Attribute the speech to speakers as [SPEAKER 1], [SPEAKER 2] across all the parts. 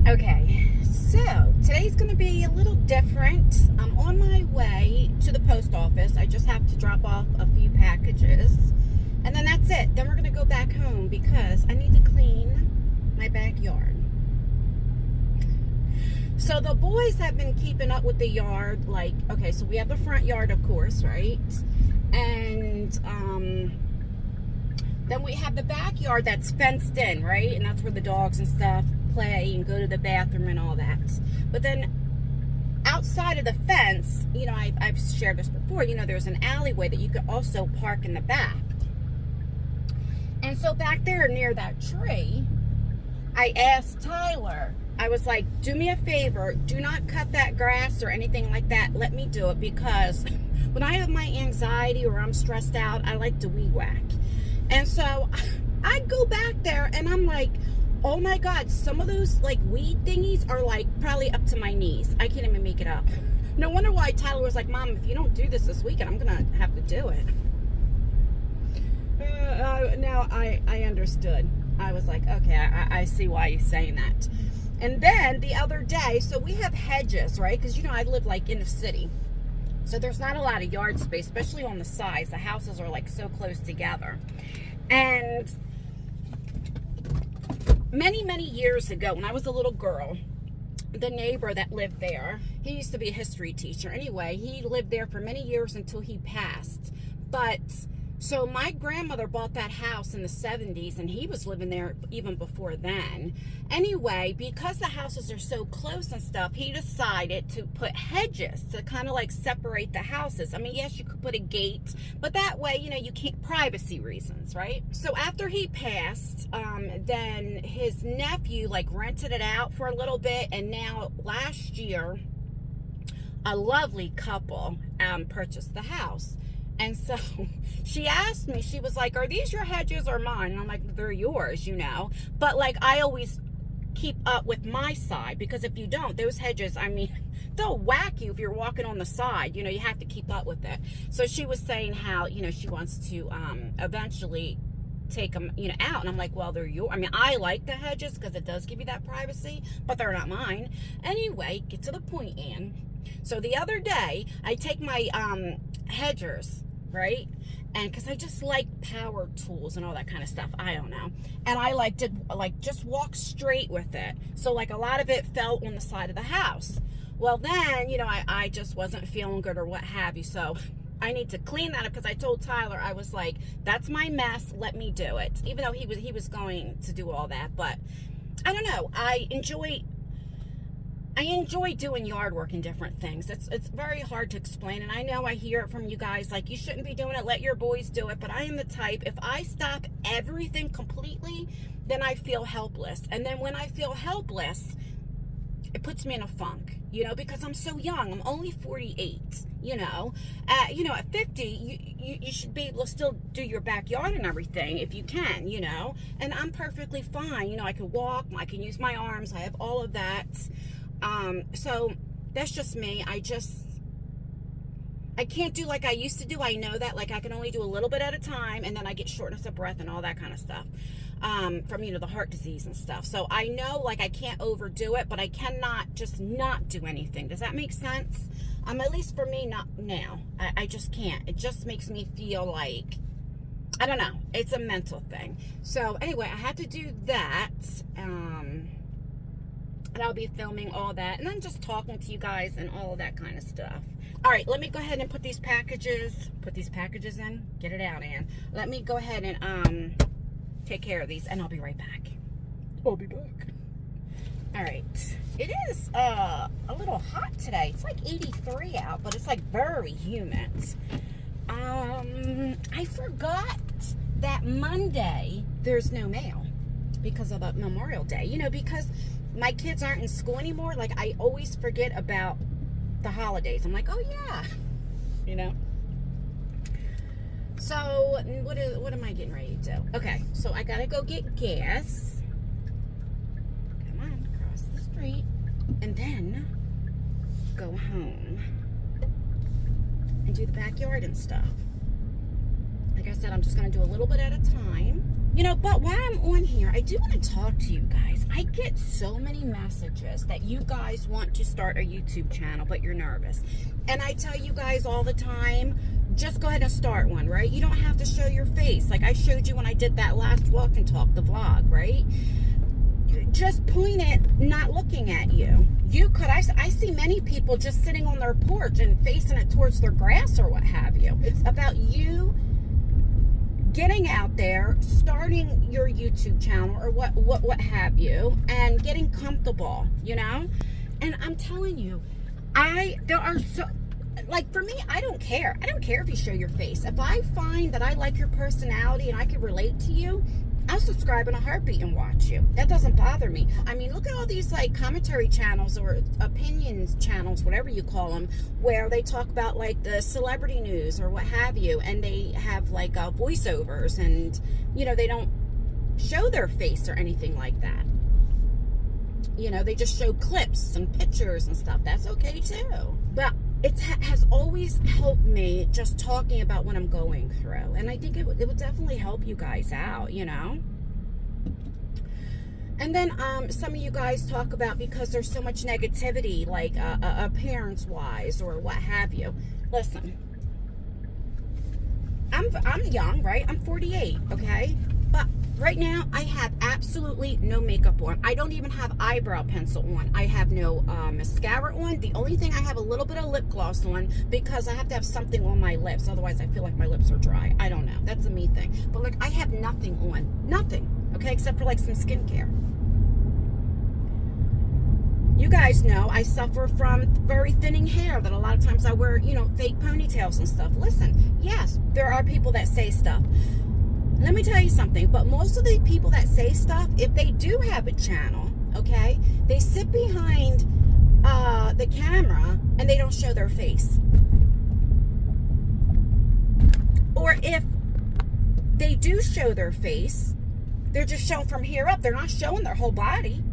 [SPEAKER 1] Okay, so today's going to be a little different. I'm on my way to the post office. I just have to drop off a few packages. And then that's it. Then we're going to go back home because I need to clean my backyard. So the boys have been keeping up with the yard. Like, okay, so we have the front yard, of course, right? And then we have the backyard that's fenced in, right? And that's where the dogs and stuff play and go to the bathroom and all that. But then outside of the fence, you know, I've shared this before, you know, there's an alleyway that you could also park in the back. And so back there near that tree, I asked Tyler, I was like, do me a favor, do not cut that grass or anything like that. Let me do it, because when I have my anxiety or I'm stressed out, I like to weed whack. And so I go back there and I'm like, oh my God, some of those like weed thingies are like probably up to my knees. I can't even make it up. No wonder why Tyler was like, Mom, if you don't do this weekend, I'm gonna have to do it. Now I understood. I was like, okay, I see why he's saying that. And then the other day, so we have hedges, right? Because, you know, I live like in the city. So there's not a lot of yard space, especially on the sides. The houses are like so close together. And many, many years ago, when I was a little girl, the neighbor that lived there, he used to be a history teacher. Anyway, he lived there for many years until he passed. But so my grandmother bought that house in the 70s, and he was living there even before then. Anyway, because the houses are so close and stuff, he decided to put hedges to kind of like separate the houses. I mean, yes, you could put a gate, but that way, you know, you can't, privacy reasons, right? So after he passed, then his nephew like rented it out for a little bit, and now last year, a lovely couple purchased the house. And so she asked me, she was like, are these your hedges or mine? And I'm like, they're yours, you know. But like, I always keep up with my side, because if you don't, those hedges, I mean, they'll whack you if you're walking on the side. You know, you have to keep up with it. So she was saying how, you know, she wants to eventually take them, you know, out. And I'm like, well, they're yours. I mean, I like the hedges because it does give you that privacy, but they're not mine. Anyway, get to the point, Ann. So the other day, I take my hedgers, right? And because I just like power tools and all that kind of stuff. I don't know. And I like to like just walk straight with it. So like a lot of it fell on the side of the house. Well then, you know, I just wasn't feeling good or what have you. So I need to clean that up, because I told Tyler, I was like, that's my mess. Let me do it. Even though he was going to do all that. But I don't know. I enjoy doing yard work and different things. It's very hard to explain, and I know I hear it from you guys, like, you shouldn't be doing it, let your boys do it, but I am the type, if I stop everything completely, then I feel helpless. And then when I feel helpless, it puts me in a funk, you know, because I'm so young. I'm only 48, you know. You know, at 50, you should be able to still do your backyard and everything if you can, you know. And I'm perfectly fine. You know, I can walk, I can use my arms, I have all of that. So that's just me. I can't do like I used to do. I know that, like, I can only do a little bit at a time, and then I get shortness of breath and all that kind of stuff, from, you know, the heart disease and stuff. So I know, like, I can't overdo it, but I cannot just not do anything. Does that make sense? At least for me, not now. I just can't. It just makes me feel like, I don't know. It's a mental thing. So anyway, I had to do that. And I'll be filming all that, and then just talking to you guys and all of that kind of stuff. All right, let me go ahead and put these packages in. Get it out, Ann. Let me go ahead and take care of these, and I'll be right back. I'll be back. All right. It is a little hot today. It's like 83 out, but it's like very humid. I forgot that Monday there's no mail because of Memorial Day. You know, because my kids aren't in school anymore. Like, I always forget about the holidays. I'm like, oh yeah, you know. So what am I getting ready to do? Okay, so I gotta go get gas. Come on, cross the street, and then go home and do the backyard and stuff. Like I said, I'm just gonna do a little bit at a time. You know, but while I'm on here, I do want to talk to you guys. I get so many messages that you guys want to start a YouTube channel, but you're nervous. And I tell you guys all the time, just go ahead and start one, right? You don't have to show your face. Like I showed you when I did that last walk and talk, the vlog, right? Just point it, not looking at you. You could, I see many people just sitting on their porch and facing it towards their grass or what have you. It's about you getting out there, starting your YouTube channel or what have you, and getting comfortable, you know? And I'm telling you, there are so, like for me, I don't care. I don't care if you show your face. If I find that I like your personality and I can relate to you, I'll subscribe in a heartbeat and watch you. That doesn't bother me. I mean, look at all these like commentary channels or opinions channels, whatever you call them, where they talk about like the celebrity news or what have you, and they have like voiceovers, and you know, they don't show their face or anything like that. You know, they just show clips and pictures and stuff. That's okay too. But it has always helped me just talking about what I'm going through. And I think it would definitely help you guys out, you know? And then some of you guys talk about, because there's so much negativity, like appearance-wise or what have you. Listen, I'm young, right? I'm 48, okay? But right now, I have absolutely no makeup on. I don't even have eyebrow pencil on. I have no mascara on. The only thing, I have a little bit of lip gloss on because I have to have something on my lips. Otherwise, I feel like my lips are dry. I don't know. That's a me thing. But, like, I have nothing on. Nothing. Okay? Except for, like, some skincare. You guys know I suffer from very thinning hair that a lot of times I wear, you know, fake ponytails and stuff. Listen, yes, there are people that say stuff. Let me tell you something, but most of the people that say stuff, if they do have a channel, okay, they sit behind the camera and they don't show their face. Or if they do show their face, they're just shown from here up. They're not showing their whole body,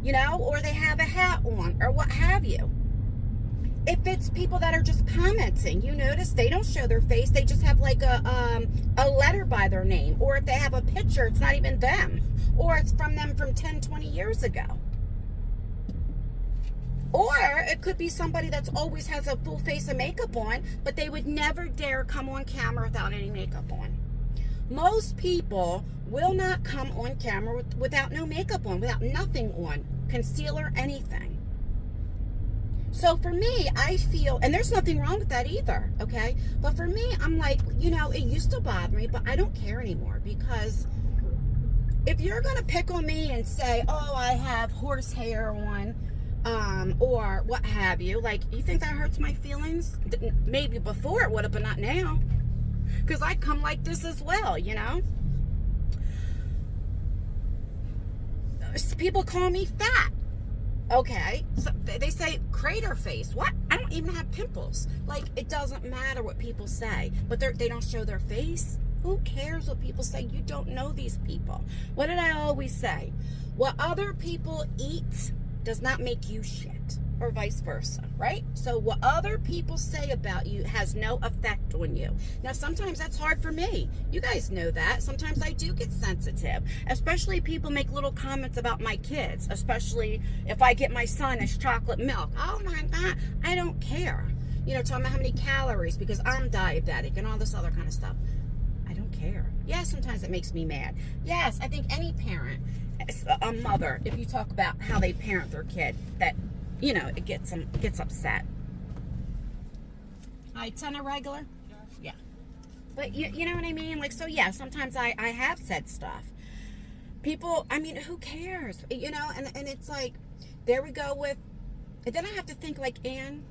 [SPEAKER 1] you know, or they have a hat on or what have you. If it's people that are just commenting, you notice they don't show their face. They just have like a letter by their name. Or if they have a picture, it's not even them. Or it's from them from 10, 20 years ago. Or it could be somebody that's always has a full face of makeup on, but they would never dare come on camera without any makeup on. Most people will not come on camera without no makeup on, without nothing on, concealer, anything. So for me, I feel, and there's nothing wrong with that either, okay? But for me, I'm like, you know, it used to bother me, but I don't care anymore, because if you're going to pick on me and say, oh, I have horse hair on, or what have you, like, you think that hurts my feelings? Maybe before it would have, but not now, because I come like this as well, you know? People call me fat. Okay, so they say crater face. What? I don't even have pimples. Like, it doesn't matter what people say, but they don't show their face. Who cares what people say? You don't know these people. What did I always say? What other people eat does not make you shit, or vice versa, right? So what other people say about you has no effect on you. Now, sometimes that's hard for me. You guys know that. Sometimes I do get sensitive, especially people make little comments about my kids, especially if I get my son his chocolate milk. Oh my God, I don't care. You know, talking about how many calories because I'm diabetic and all this other kind of stuff. I don't care. Yeah, sometimes it makes me mad. Yes, I think any parent, a mother, if you talk about how they parent their kid, that, you know, it gets upset. Hi, 10 a regular? Yeah. But you know what I mean? Like, so yeah, sometimes I have said stuff. People, I mean, who cares? You know, and it's like, there we go with, and then I have to think like, Ann,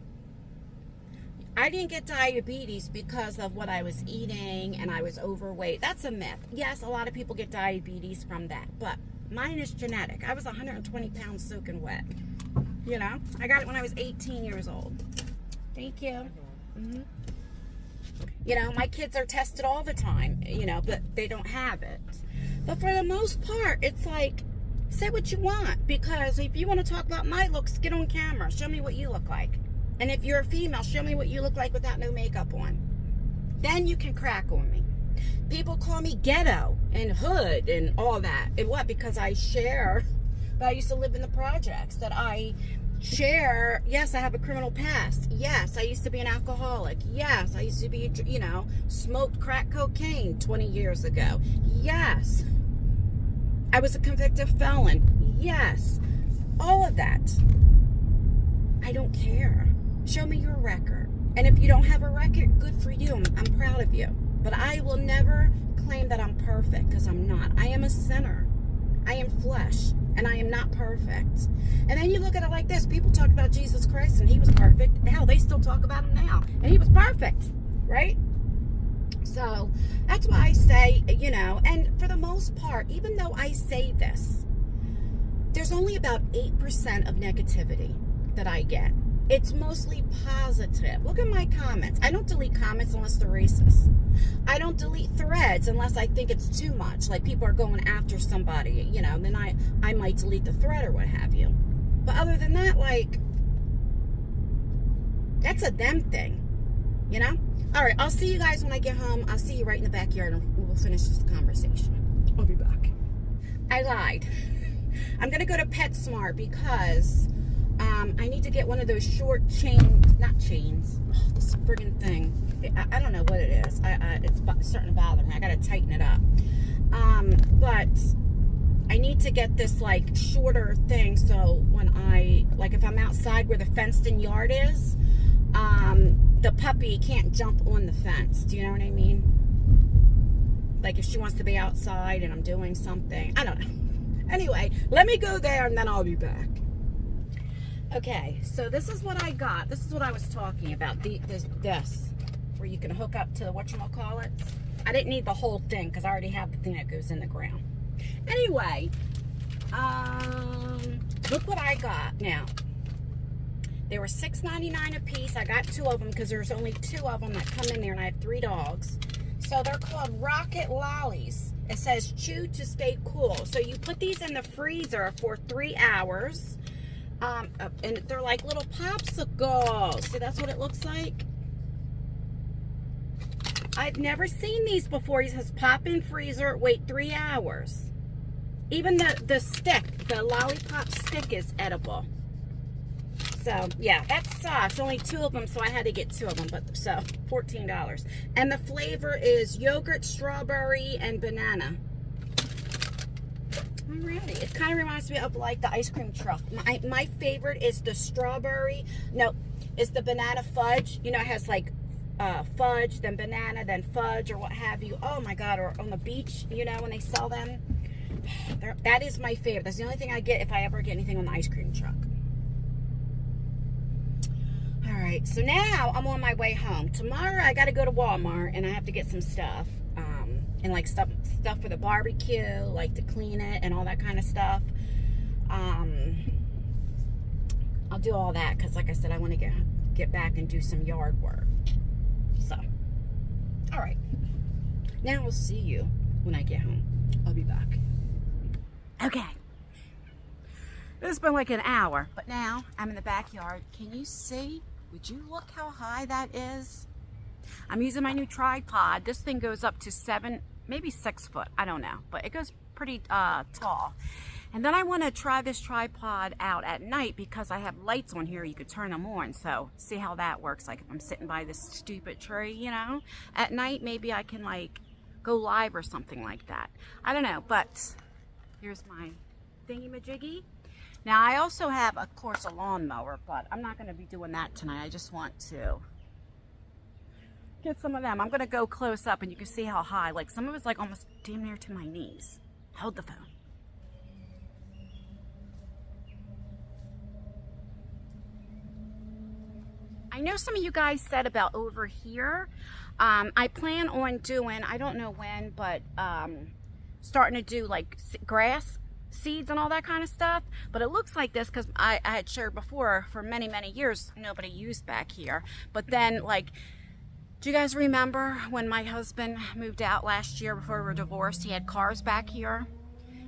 [SPEAKER 1] I didn't get diabetes because of what I was eating and I was overweight. That's a myth. Yes, a lot of people get diabetes from that, but mine is genetic. I was 120 pounds soaking wet. You know, I got it when I was 18 years old. Thank you. Mm-hmm. You know, my kids are tested all the time, you know, but they don't have it. But for the most part, it's like, say what you want. Because if you want to talk about my looks, get on camera. Show me what you look like. And if you're a female, show me what you look like without no makeup on. Then you can crack on me. People call me ghetto and hood and all that. And what? Because I share. But I used to live in the projects. That I share. Yes, I have a criminal past. Yes, I used to be an alcoholic. Yes, I used to be, smoked crack cocaine 20 years ago. Yes, I was a convicted felon. Yes, all of that. I don't care. Show me your record. And if you don't have a record, good for you. I'm proud of you. But I will never claim that I'm perfect, because I'm not. I am a sinner. I am flesh, and I am not perfect. And then you look at it like this. People talk about Jesus Christ, and he was perfect. Hell, they still talk about him now. And he was perfect, right? So that's why I say, and for the most part, even though I say this, there's only about 8% of negativity that I get. It's mostly positive. Look at my comments. I don't delete comments unless they're racist. I don't delete threads unless I think it's too much. Like people are going after somebody, then I might delete the thread or what have you. But other than that, that's a them thing, All right, I'll see you guys when I get home. I'll see you right in the backyard and we'll finish this conversation. I'll be back. I lied. I'm going to go to PetSmart because I need to get one of those short not chains. Oh, this friggin' thing. I don't know what it is. It's starting to bother me. I got to tighten it up. But I need to get this shorter thing so when if I'm outside where the fenced in yard is, the puppy can't jump on the fence. Do you know what I mean? Like if she wants to be outside and I'm doing something. I don't know. Anyway, let me go there and then I'll be back. Okay, so this is what I got. This is what I was talking about. This where you can hook up to whatchamacallit. I didn't need the whole thing because I already have the thing that goes in the ground. Anyway, look what I got now. They were $6.99 a piece. I got 2 of them because there's only 2 of them that come in there, and I have 3 dogs. So they're called Rocket Lollies. It says chew to stay cool. So you put these in the freezer for 3 hours. And they're like little popsicles. See, that's what it looks like. I've never seen these before. He says pop in freezer, wait 3 hours. Even the stick, the lollipop stick is edible. So, yeah, that sucks. Only 2 of them, so I had to get 2 of them. But so, $14. And the flavor is yogurt, strawberry, and banana. Alrighty. It kind of reminds me of the ice cream truck. My favorite is the strawberry. No, it's the banana fudge. It has fudge, then banana, then fudge, or what have you. Oh my God, or on the beach, when they sell them. That is my favorite. That's the only thing I get if I ever get anything on the ice cream truck. Alright, so now I'm on my way home. Tomorrow I got to go to Walmart and I have to get some stuff. And stuff for the barbecue, to clean it and all that kind of stuff. I'll do all that because, like I said, I want to get back and do some yard work. So, all right. Now I'll see you when I get home. I'll be back. Okay. It's been an hour, but now I'm in the backyard. Can you see? Would you look how high that is? I'm using my new tripod. This thing goes up to 7, maybe 6 foot. I don't know, but it goes pretty tall. And then I want to try this tripod out at night because I have lights on here. You could turn them on. So see how that works. If I'm sitting by this stupid tree, at night, maybe I can go live or something like that. I don't know, but here's my thingy-majiggy. Now I also have, of course, a lawnmower, but I'm not going to be doing that tonight. I just want to get some of them. I'm going to go close up and you can see how high. Some of it's almost damn near to my knees. Hold the phone. I know some of you guys said about over here. I plan on doing, I don't know when, but starting to do grass seeds and all that kind of stuff. But it looks like this because I had shared before for many, many years, nobody used back here. But then do you guys remember when my husband moved out last year before we were divorced? He had cars back here.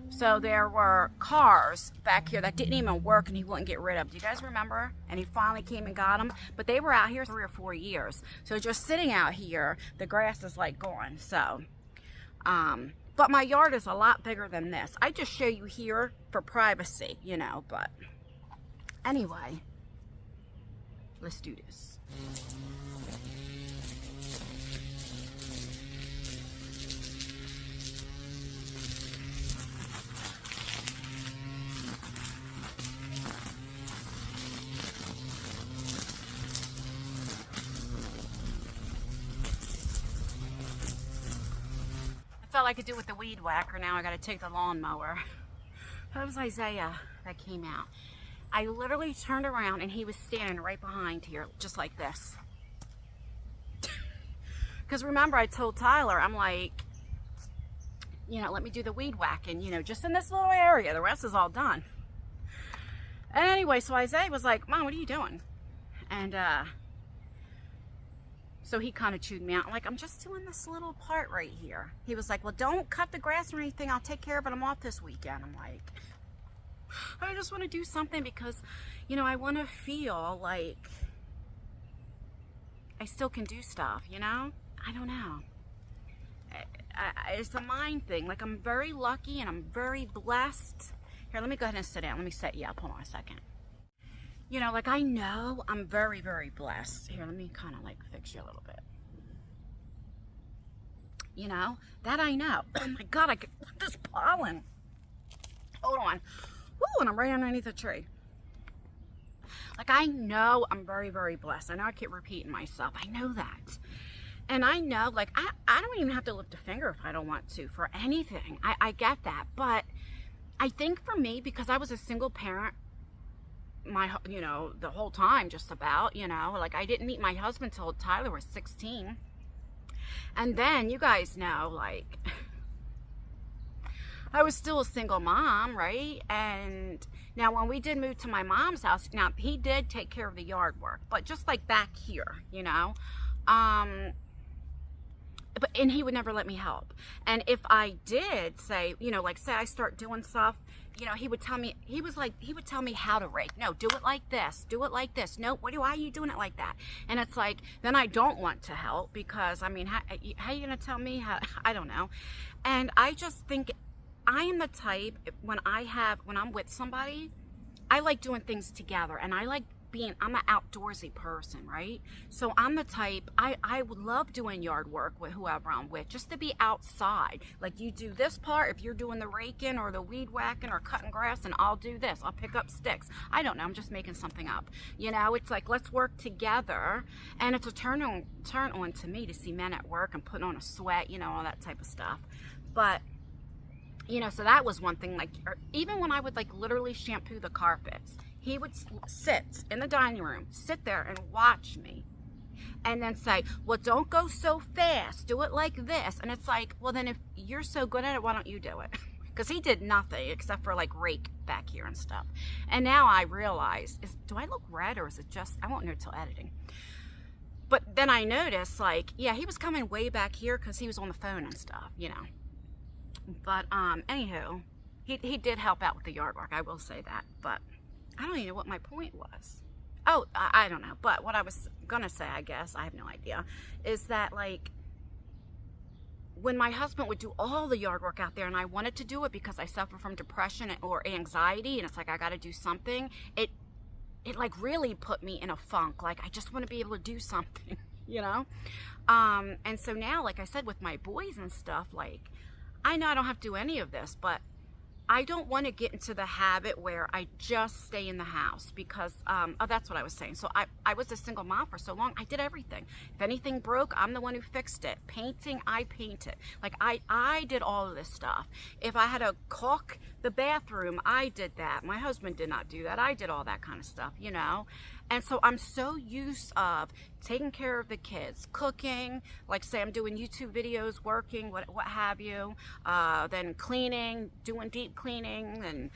[SPEAKER 1] So there were cars back here that didn't even work and he wouldn't get rid of. Do you guys remember? And he finally came and got them. But they were out here 3 or 4 years. So just sitting out here, the grass is gone. So But my yard is a lot bigger than this. I just show you here for privacy, you know, but anyway, let's do this. That's all I could do with the weed whacker. Now I got to take the lawnmower. That was Isaiah that came out. I literally turned around and he was standing right behind here, just like this. Because remember, I told Tyler, I'm like, you know, let me do the weed whacking, you know, just in this little area. The rest is all done. And anyway, so Isaiah was like, Mom, what are you doing? And so he kind of chewed me out. I'm like, I'm just doing this little part right here. He was like, well, don't cut the grass or anything. I'll take care of it. I'm off this weekend. I'm like, I just want to do something because, you know, I want to feel like I still can do stuff, you know? I don't know. It's a mind thing. Like, I'm very lucky and I'm very blessed. Here, let me go ahead and sit down. Let me set you up. Hold on a second. You know, like, I know I'm very, very blessed. Here, let me kind of, like, fix you a little bit. You know, that I know. Oh, my God, I get this pollen. Hold on. Woo, and I'm right underneath a tree. Like, I know I'm very, very blessed. I know I keep repeating myself. I know that. And I know, like, I don't even have to lift a finger if I don't want to for anything. I get that. But I think for me, because I was a single parent, you know, the whole time just about, you know, like I didn't meet my husband till Tyler was 16. And then you guys know, like, I was still a single mom, right? And now when we did move to my mom's house, now he did take care of the yard work, but just like back here, you know, and he would never let me help. And if I did say, you know, like say I start doing stuff, you know, he would tell me, he would tell me how to rake. No, do it like this. Do it like this. No, why are you doing it like that? And it's like, then I don't want to help because, I mean, how are you going to tell me how? I don't know. And I just think I am the type, when I'm with somebody, I like doing things together, and I like I'm an outdoorsy person, right? So I'm the type, I would love doing yard work with whoever I'm with, just to be outside. Like, you do this part if you're doing the raking or the weed whacking or cutting grass, and I'll do this. I'll pick up sticks. I don't know, I'm just making something up. You know, it's like, let's work together. And it's a turn on to me to see men at work and putting on a sweat, you know, all that type of stuff. But, you know, so that was one thing. Like, even when I would, like, literally shampoo the carpets, he would sit in the dining room, sit there and watch me, and then say, well, don't go so fast, do it like this. And it's like, well, then if you're so good at it, why don't you do it? Because he did nothing except for, like, rake back here and stuff. And now I realize, do I look red, or is it just, I won't know till editing. But then I noticed, like, yeah, he was coming way back here because he was on the phone and stuff, you know. But anywho, he did help out with the yard work, I will say that. But I don't even know what my point was. Oh, I don't know. But what I was gonna say, I guess, I have no idea, is that, like, when my husband would do all the yard work out there, and I wanted to do it because I suffer from depression or anxiety, and it's like, I got to do something, it like really put me in a funk. Like, I just want to be able to do something, you know? And so now, like I said, with my boys and stuff, like, I know I don't have to do any of this, but I don't want to get into the habit where I just stay in the house because, oh, that's what I was saying. So I was a single mom for so long. I did everything. If anything broke, I'm the one who fixed it. Painting, I painted. Like, I did all of this stuff. If I had to caulk the bathroom, I did that. My husband did not do that. I did all that kind of stuff, you know? And so I'm so used of taking care of the kids, cooking, like say I'm doing YouTube videos, working, what have you, then cleaning, doing deep cleaning, and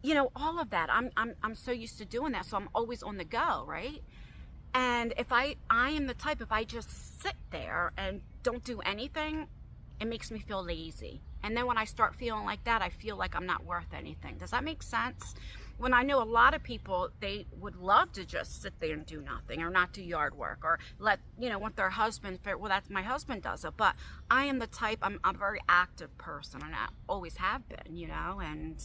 [SPEAKER 1] you know, all of that. I'm so used to doing that, so I'm always on the go, right? And if I am the type, if I just sit there and don't do anything, it makes me feel lazy. And then when I start feeling like that, I feel like I'm not worth anything. Does that make sense? when I know a lot of people, they would love to just sit there and do nothing or not do yard work or let, you know, want their husband, well, that's my husband does it. But I am the type, I'm a very active person, and I always have been, you know. And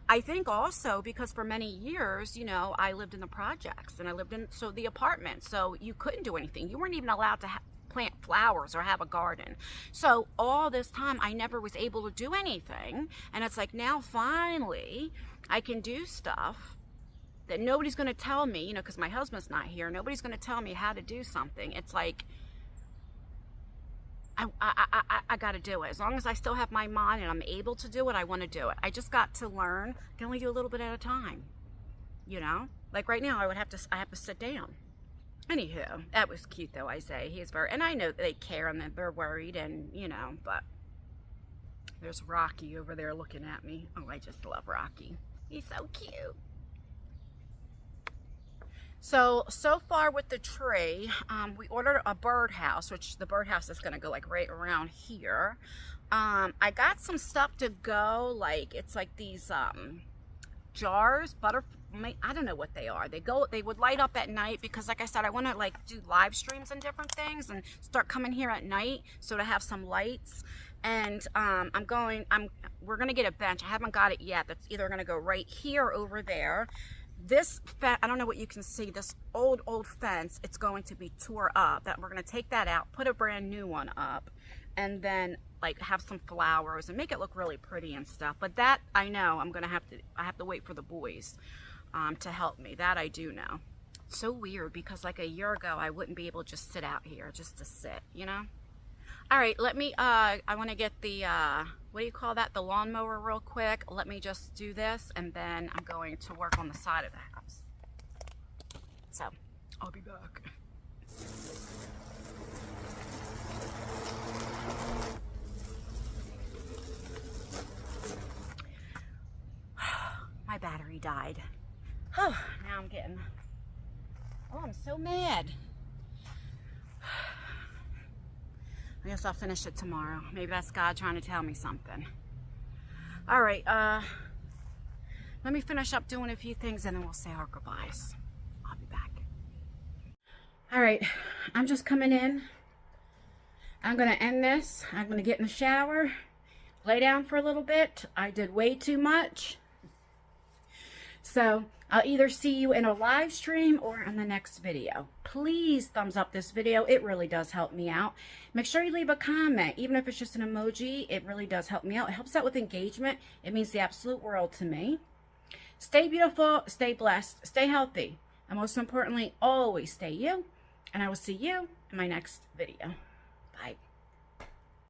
[SPEAKER 1] I think also because for many years, you know, I lived in the projects and I lived in the apartment, so you couldn't do anything. You weren't even allowed to plant flowers or have a garden. So all this time I never was able to do anything, and it's like now finally I can do stuff that nobody's going to tell me, you know, because my husband's not here. Nobody's going to tell me how to do something. It's like I got to do it. As long as I still have my mind and I'm able to do it, I want to do it. I just got to learn. I can only do a little bit at a time, you know. Like right now, I have to sit down. Anywho, that was cute though, I say. He's very, and I know they care and that they're worried, and you know, but there's Rocky over there looking at me. Oh, I just love Rocky. He's so cute. So far with the tree, we ordered a birdhouse, which the birdhouse is going to go like right around here. I got some stuff to go, like, it's like these jars, I don't know what they are. They would light up at night because, like I said, I want to like do live streams and different things and start coming here at night, so to have some lights. And we're going to get a bench. I haven't got it yet. That's either going to go right here or over there. This fence, I don't know what you can see, this old fence, it's going to be tore up. That we're going to take that out, put a brand new one up, and then like have some flowers and make it look really pretty and stuff. But that I know I have to wait for the boys to help me. That I do know. It's so weird because like a year ago I wouldn't be able to just sit out here just to sit, you know. All right, let me I want to get the what do you call that, the lawnmower real quick. Let me just do this, and then I'm going to work on the side of the house. So I'll be back. My battery died. Oh, now I'm so mad. I guess I'll finish it tomorrow. Maybe that's God trying to tell me something. All right, let me finish up doing a few things and then we'll say our goodbyes. I'll be back. All right, I'm just coming in. I'm gonna end this. I'm gonna get in the shower, lay down for a little bit. I did way too much. So I'll either see you in a live stream or in the next video. Please thumbs up this video. It really does help me out. Make sure you leave a comment, even if it's just an emoji. It really does help me out. It helps out with engagement. It means the absolute world to me. Stay beautiful, stay blessed, stay healthy, and most importantly, always stay you. And I will see you in my next video. Bye.